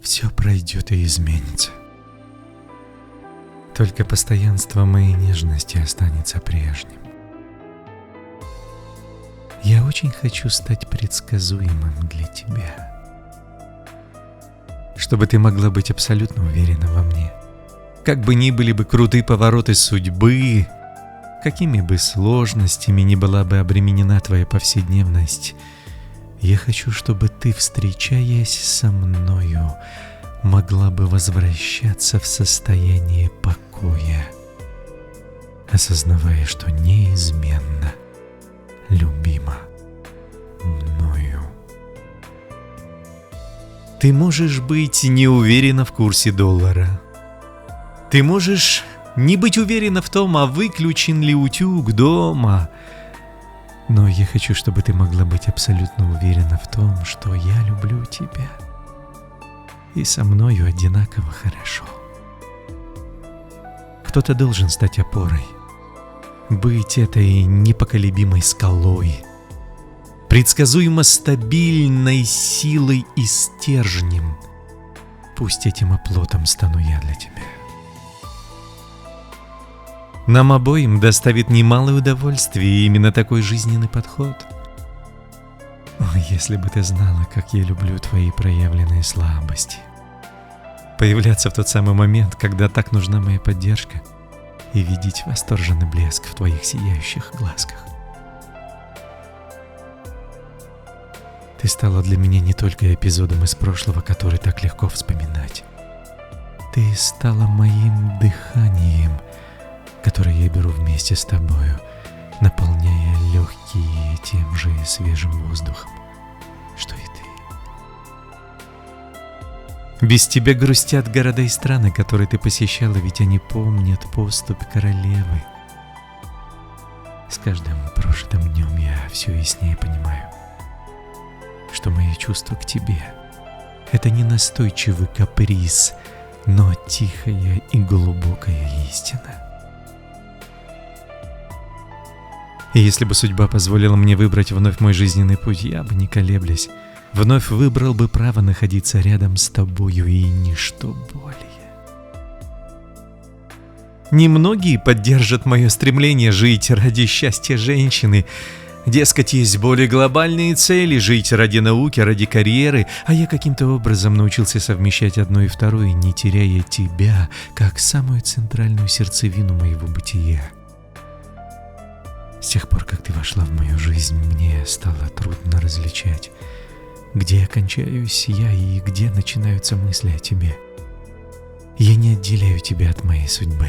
все пройдет и изменится. Только постоянство моей нежности останется прежним. Я очень хочу стать предсказуемым для тебя, чтобы ты могла быть абсолютно уверена во мне. Как бы ни были бы крутые повороты судьбы, какими бы сложностями ни была бы обременена твоя повседневность, я хочу, чтобы ты, встречаясь со мною, могла бы возвращаться в состояние покоя, осознавая, что неизменно любима мною. Ты можешь быть не уверена в курсе доллара. Ты можешь не быть уверена в том, а выключен ли утюг дома. Но я хочу, чтобы ты могла быть абсолютно уверена в том, что я люблю тебя. И со мною одинаково хорошо. Кто-то должен стать опорой, быть этой непоколебимой скалой, предсказуемо стабильной силой и стержнем. Пусть этим оплотом стану я для тебя. Нам обоим доставит немалое удовольствие именно такой жизненный подход. О, если бы ты знала, как я люблю твои проявленные слабости. Появляться в тот самый момент, когда так нужна моя поддержка, и видеть восторженный блеск в твоих сияющих глазках. Ты стала для меня не только эпизодом из прошлого, который так легко вспоминать. Ты стала моим дыханием, которое я беру вместе с тобою, наполняя легкие тем же свежим воздухом, что и ты. Без тебя грустят города и страны, которые ты посещала, ведь они помнят поступь королевы. С каждым прожитым днем я все яснее понимаю, что мои чувства к тебе — это не настойчивый каприз, но тихая и глубокая истина. И если бы судьба позволила мне выбрать вновь мой жизненный путь, я бы, не колеблясь, вновь выбрал бы право находиться рядом с тобою и ничто более. Немногие поддержат мое стремление жить ради счастья женщины. Дескать, есть более глобальные цели — жить ради науки, ради карьеры, а я каким-то образом научился совмещать одно и второе, не теряя тебя, как самую центральную сердцевину моего бытия. С тех пор, как ты вошла в мою жизнь, мне стало трудно различать, где кончаюсь я и где начинаются мысли о тебе. Я не отделяю тебя от моей судьбы.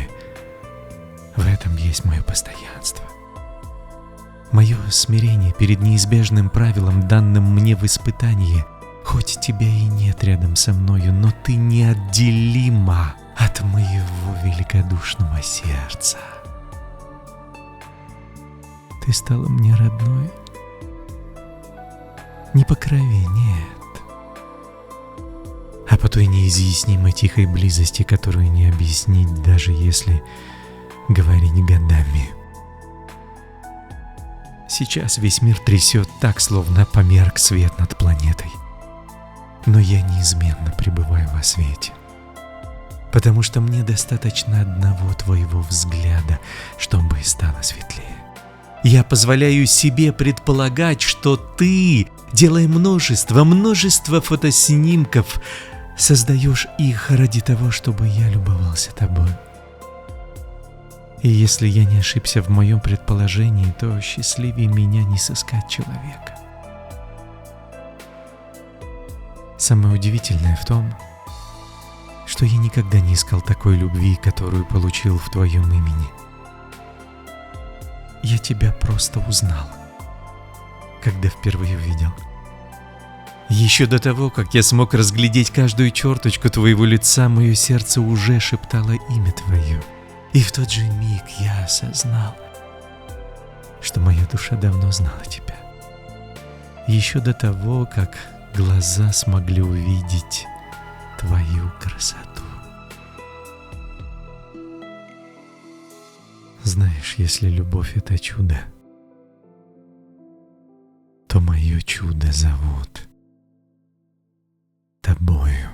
В этом есть мое постоянство. Мое смирение перед неизбежным правилом, данным мне в испытании. Хоть тебя и нет рядом со мною, но ты неотделима от моего великодушного сердца. Ты стала мне родной. Не по крови, нет, а по той неизъяснимой тихой близости, которую не объяснить, даже если говорить годами. Сейчас весь мир трясет так, словно померк свет над планетой. Но я неизменно пребываю во свете, потому что мне достаточно одного твоего взгляда, чтобы стало светлее. Я позволяю себе предполагать, что ты, делая множество фотоснимков, создаешь их ради того, чтобы я любовался тобой. И если я не ошибся в моем предположении, то счастливее меня не сыскать человека. Самое удивительное в том, что я никогда не искал такой любви, которую получил в твоем имени. Я тебя просто узнал, когда впервые увидел. Еще до того, как я смог разглядеть каждую черточку твоего лица, мое сердце уже шептало имя твое. И в тот же миг я осознал, что моя душа давно знала тебя. Еще до того, как глаза смогли увидеть твою красоту. Знаешь, если любовь — это чудо, то мое чудо зовут тобою.